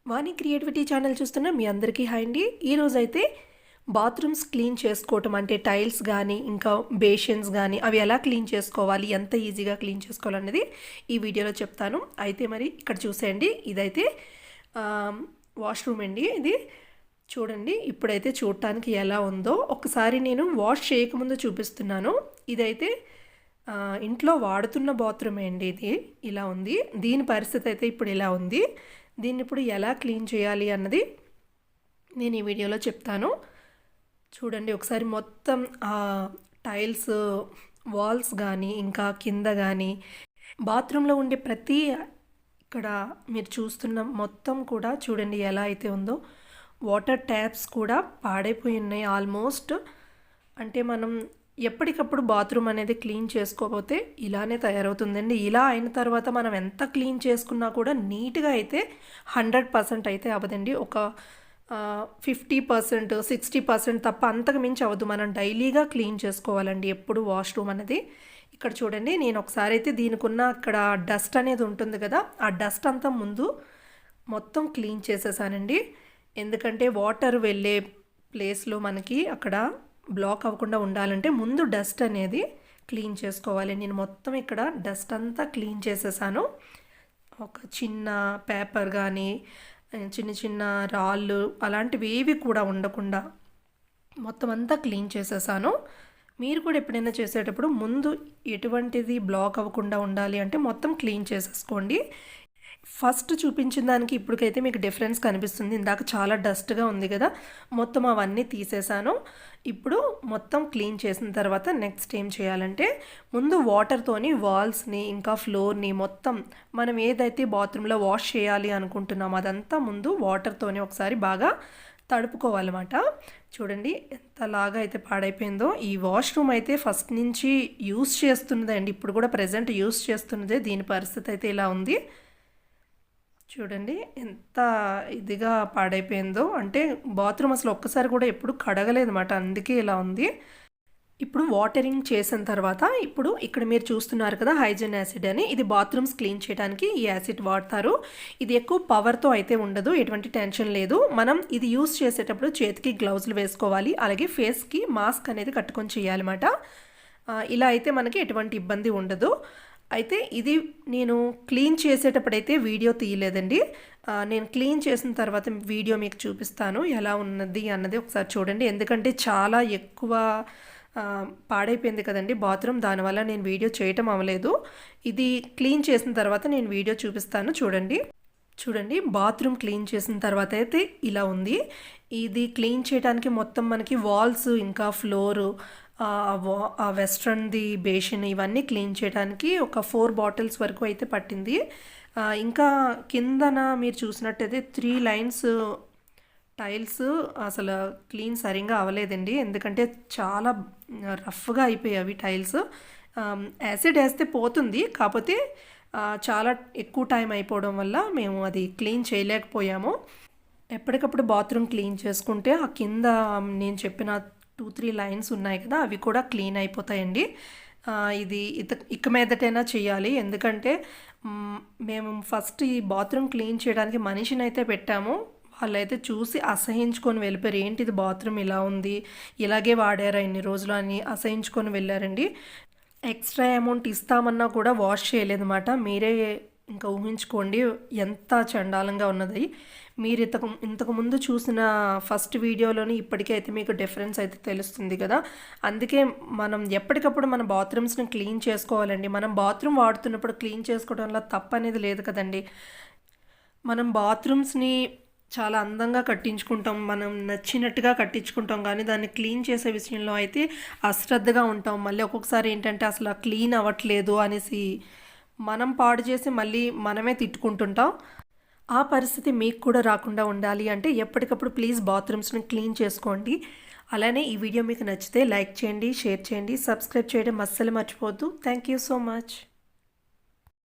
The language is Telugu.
వాణి క్రియేటివిటీ ఛానల్ చూస్తున్న మీ అందరికీ హాయ్ అండి. ఈరోజైతే బాత్రూమ్స్ క్లీన్ చేసుకోవటం అంటే టైల్స్ కానీ ఇంకా బేషన్స్ కానీ అవి ఎలా క్లీన్ చేసుకోవాలి, ఎంత ఈజీగా క్లీన్ చేసుకోవాలనేది ఈ వీడియోలో చెప్తాను. అయితే మరి ఇక్కడ చూసేయండి, ఇదైతే వాష్రూమ్ అండి. ఇది చూడండి, ఇప్పుడైతే చూడటానికి ఎలా ఉందో ఒకసారి నేను వాష్ చేయకముందు చూపిస్తున్నాను. ఇదైతే ఇంట్లో వాడుతున్న బాత్రూమే అండి. ఇది ఇలా ఉంది. దీని పరిస్థితి అయితే ఇప్పుడు ఇలా ఉంది. దీన్ని ఇప్పుడు ఎలా క్లీన్ చేయాలి అన్నది నేను ఈ వీడియోలో చెప్తాను. చూడండి ఒకసారి మొత్తం టైల్స్, వాల్స్ కానీ ఇంకా కింద కానీ బాత్రూంలో ఉండే ప్రతి ఇక్కడ మీరు చూస్తున్న మొత్తం కూడా చూడండి ఎలా అయితే ఉందో. వాటర్ ట్యాప్స్ కూడా పాడైపోయి ఉన్నాయి ఆల్మోస్ట్. అంటే మనం ఎప్పటికప్పుడు బాత్రూమ్ అనేది క్లీన్ చేసుకోకపోతే ఇలానే తయారవుతుందండి. ఇలా అయిన తర్వాత మనం ఎంత క్లీన్ చేసుకున్నా కూడా నీట్గా అయితే 100% అయితే అవ్వదండి. ఒక 50%, 60% తప్ప అంతకు మించి అవ్వదు. మనం డైలీగా క్లీన్ చేసుకోవాలండి ఎప్పుడు వాష్రూమ్ అనేది. ఇక్కడ చూడండి, నేను ఒకసారి అయితే దీనికున్న అక్కడ డస్ట్ అనేది ఉంటుంది కదా, ఆ డస్ట్ అంతా ముందు మొత్తం క్లీన్ చేసేసానండి. ఎందుకంటే వాటర్ వెళ్ళే ప్లేస్లో మనకి అక్కడ బ్లాక్ అవ్వకుండా ఉండాలంటే ముందు డస్ట్ అనేది క్లీన్ చేసుకోవాలి. నేను మొత్తం ఇక్కడ డస్ట్ అంతా క్లీన్ చేసేసాను. ఒక చిన్న పేపర్ కానీ చిన్న చిన్న రాళ్ళు అలాంటివి ఏవి కూడా ఉండకుండా మొత్తం అంతా క్లీన్ చేసేసాను. మీరు కూడా ఎప్పుడైనా చేసేటప్పుడు ముందు ఎటువంటిది బ్లాక్ అవ్వకుండా ఉండాలి అంటే మొత్తం క్లీన్ చేసేసుకోండి. ఫస్ట్ చూపించిన దానికి ఇప్పటికైతే మీకు డిఫరెన్స్ కనిపిస్తుంది. ఇందాక చాలా డస్ట్గా ఉంది కదా, మొత్తం అవన్నీ తీసేసాను. ఇప్పుడు మొత్తం క్లీన్ చేసిన తర్వాత నెక్స్ట్ ఏం చేయాలంటే ముందు వాటర్తోని వాల్స్ని ఇంకా ఫ్లోర్ని మొత్తం మనం ఏదైతే బాత్రూంలో వాష్ చేయాలి అనుకుంటున్నామో అదంతా ముందు వాటర్తోని ఒకసారి బాగా తడుపుకోవాలన్నమాట. చూడండి ఎంతలాగా అయితే పాడైపోయిందో. ఈ వాష్రూమ్ అయితే ఫస్ట్ నుంచి యూస్ చేస్తున్నదండి, ఇప్పుడు కూడా ప్రజెంట్ యూస్ చేస్తున్నదే. దీని పరిస్థితి అయితే ఇలా ఉంది. చూడండి ఎంత ఇదిగా పాడైపోయిందో. అంటే బాత్రూమ్ అసలు ఒక్కసారి కూడా ఎప్పుడు కడగలేదు అన్నమాట, అందుకే ఇలా ఉంది. ఇప్పుడు వాటరింగ్ చేసిన తర్వాత ఇప్పుడు ఇక్కడ మీరు చూస్తున్నారు కదా హైజన్ యాసిడ్ అని, ఇది బాత్రూమ్స్ క్లీన్ చేయడానికి ఈ యాసిడ్ వాడతారు. ఇది ఎక్కువ పవర్తో అయితే ఉండదు, ఎటువంటి టెన్షన్ లేదు. మనం ఇది యూస్ చేసేటప్పుడు చేతికి గ్లౌజులు వేసుకోవాలి, అలాగే ఫేస్కి మాస్క్ అనేది కట్టుకొని చేయాలన్నమాట. ఇలా అయితే మనకి ఎటువంటి ఇబ్బంది ఉండదు. అయితే ఇది నేను క్లీన్ చేసేటప్పుడైతే వీడియో తీయలేదండి. నేను క్లీన్ చేసిన తర్వాత వీడియో మీకు చూపిస్తాను ఎలా ఉన్నది అన్నది. ఒకసారి చూడండి, ఎందుకంటే చాలా ఎక్కువ పాడైపోయింది కదండి బాత్రూమ్, దానివల్ల నేను వీడియో చేయటం అవ్వలేదు. ఇది క్లీన్ చేసిన తర్వాత నేను వీడియో చూపిస్తాను. చూడండి బాత్రూమ్ క్లీన్ చేసిన తర్వాత అయితే ఇలా ఉంది. ఇది క్లీన్ చేయడానికి మొత్తం మనకి వాల్స్ ఇంకా ఫ్లోరు, వెస్ట్రన్ది బేషన్ ఇవన్నీ క్లీన్ చేయడానికి ఒక 4 బాటిల్స్ వరకు అయితే పట్టింది. ఇంకా కిందన మీరు చూసినట్టయితే 3 లైన్స్ టైల్స్ అసలు క్లీన్ సరిగ్గా అవ్వలేదండి, ఎందుకంటే చాలా రఫ్గా అయిపోయాయి అవి టైల్స్. యాసిడ్ వేస్తే పోతుంది, కాకపోతే చాలా ఎక్కువ టైం అయిపోవడం వల్ల మేము అది క్లీన్ చేయలేకపోయాము. ఎప్పటికప్పుడు బాత్రూమ్ క్లీన్ చేసుకుంటే ఆ కింద నేను చెప్పిన 2-3 లైన్స్ ఉన్నాయి కదా, అవి కూడా క్లీన్ అయిపోతాయండి. ఇది ఇక మీదటైనా చేయాలి, ఎందుకంటే మేము ఫస్ట్ ఈ బాత్రూమ్ క్లీన్ చేయడానికి మనిషిని అయితే పెట్టాము. వాళ్ళైతే చూసి అసహించుకొని వెళ్ళిపోయారు. ఏంటి ఇది బాత్రూమ్ ఇలా ఉంది, ఇలాగే వాడారా ఇన్ని రోజులు అని అసహించుకొని వెళ్ళారండి. ఎక్స్ట్రా అమౌంట్ ఇస్తామన్నా కూడా వాష్ చేయలేదన్నమాట. మీరే ఇంకా ఊహించుకోండి ఎంత చండాలంగా ఉన్నది. మీరు ఇంతకు ముందు చూసిన ఫస్ట్ వీడియోలోని ఇప్పటికైతే మీకు డిఫరెన్స్ అయితే తెలుస్తుంది కదా. అందుకే మనం ఎప్పటికప్పుడు మన బాత్రూమ్స్ని క్లీన్ చేసుకోవాలండి. మనం బాత్రూమ్ వాడుతున్నప్పుడు క్లీన్ చేసుకోవడంలో తప్పు అనేది లేదు కదండి. మనం బాత్రూమ్స్ని చాలా అందంగా కట్టించుకుంటాం, మనం నచ్చినట్టుగా కట్టించుకుంటాం, కానీ దాన్ని క్లీన్ చేసే విషయంలో అయితే అశ్రద్ధగా ఉంటాం. మళ్ళీ ఒక్కొక్కసారి ఏంటంటే అసలు క్లీన్ అవ్వట్లేదు అనేసి మనం పాడు చేసి మళ్ళీ మనమే తిట్టుకుంటుంటాం. ఆ పరిస్థితి మీకు కూడా రాకుండా ఉండాలి అంటే ఎప్పటికప్పుడు ప్లీజ్ బాత్రూమ్స్ని క్లీన్ చేసుకోండి. అలానే ఈ వీడియో మీకు నచ్చితే లైక్ చేయండి, షేర్ చేయండి, సబ్స్క్రైబ్ చేయడం అస్సలు మర్చిపోవద్దు. Thank you so much.